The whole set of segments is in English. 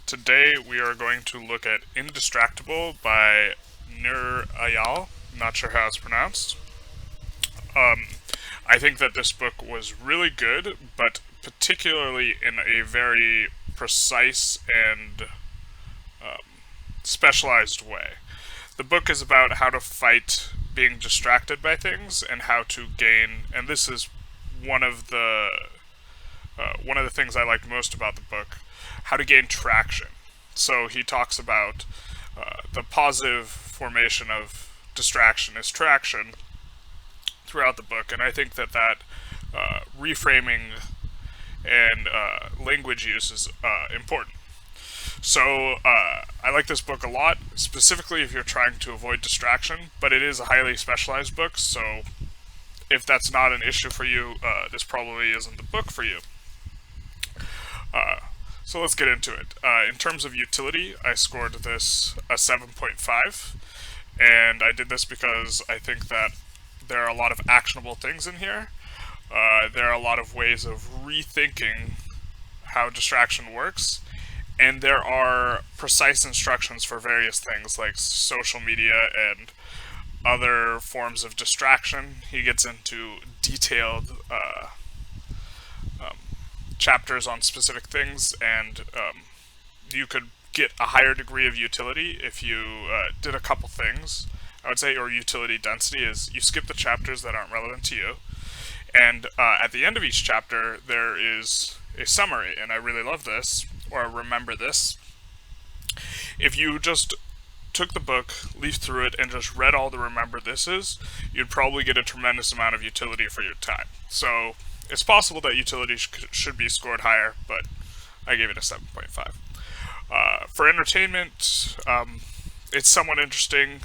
Today we are going to look at Indistractable by Nir Eyal. Not sure how it's pronounced. Um, I think that this book was really good, but particularly in a very precise and specialized way. The book is about how to fight being distracted by things and how to gain. And this is one of the one of the things I liked most about the book, how to gain traction. So he talks about the positive formation of distraction is traction throughout the book, and I think that reframing and language use is important. So I like this book a lot, specifically if you're trying to avoid distraction, but it is a highly specialized book, so if that's not an issue for you, this probably isn't the book for you. Uh, so let's get into it. In terms of utility, I scored this a 7.5, and I did this because I think that there are a lot of actionable things in here. There are a lot of ways of rethinking how distraction works, and there are precise instructions for various things like social media and other forms of distraction. He gets into detailed chapters on specific things, and you could get a higher degree of utility if you did a couple things. I would say your utility density is you skip the chapters that aren't relevant to you, and at the end of each chapter there is a summary, and I really love this, or remember this. If you just took the book, leafed through it, and just read all the remember thises, you'd probably get a tremendous amount of utility for your time. So it's possible that utility should be scored higher, but I gave it a 7.5. For entertainment, it's somewhat interesting.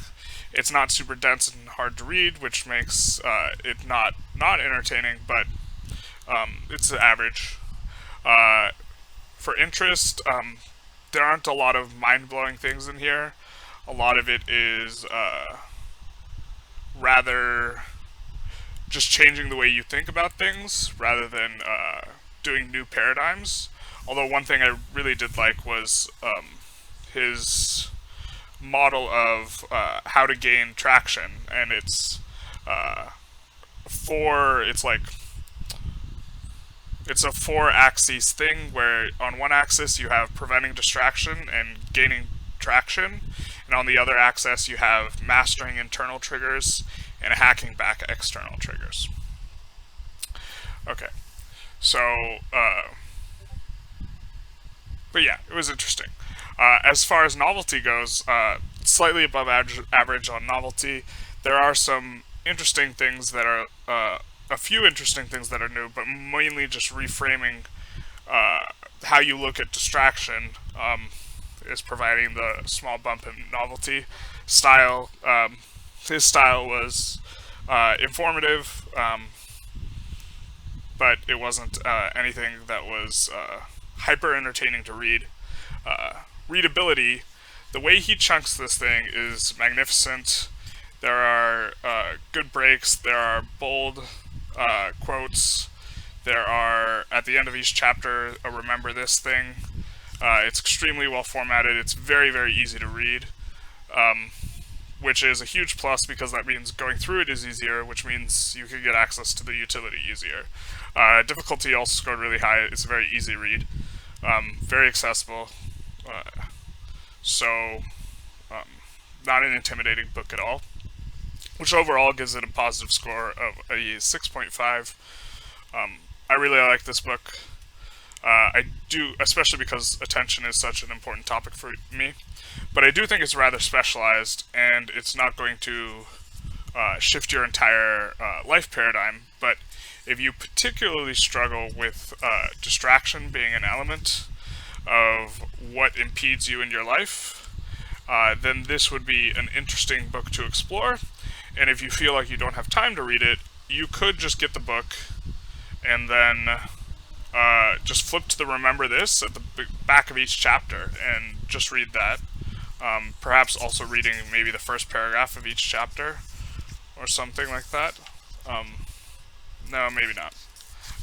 It's not super dense and hard to read, which makes it not entertaining, but it's average. For interest, there aren't a lot of mind-blowing things in here. A lot of it is rather just changing the way you think about things rather than doing new paradigms. Although one thing I really did like was his model of how to gain traction, and it's like it's a four axis thing where on one axis you have preventing distraction and gaining traction, and on the other axis you have mastering internal triggers and hacking back external triggers. Okay, so, but yeah, it was interesting. As far as novelty goes, slightly above average on novelty. There are some interesting things that are, a few interesting things that are new, but mainly just reframing how you look at distraction is providing the small bump in novelty. Style, his style was informative, but it wasn't anything that was hyper entertaining to read. Readability, the way he chunks this thing is magnificent. There are good breaks, there are bold quotes, there are, at the end of each chapter, a remember this thing. It's extremely well formatted, it's very, very easy to read. Which is a huge plus because that means going through it is easier, which means you can get access to the utility easier. Difficulty also scored really high. It's a very easy read, very accessible, so not an intimidating book at all, which overall gives it a positive score of a 6.5. I really like this book. I do, especially because attention is such an important topic for me. But I do think it's rather specialized, and it's not going to shift your entire life paradigm. But if you particularly struggle with distraction being an element of what impedes you in your life, then this would be an interesting book to explore. And if you feel like you don't have time to read it, you could just get the book and then just flip to the remember this at the back of each chapter and just read that. Perhaps also reading maybe the first paragraph of each chapter or something like that. No, maybe not.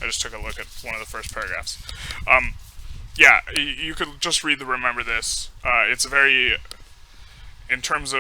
I just took a look at one of the first paragraphs. yeah, you could just read the Remember This. It's very, in terms of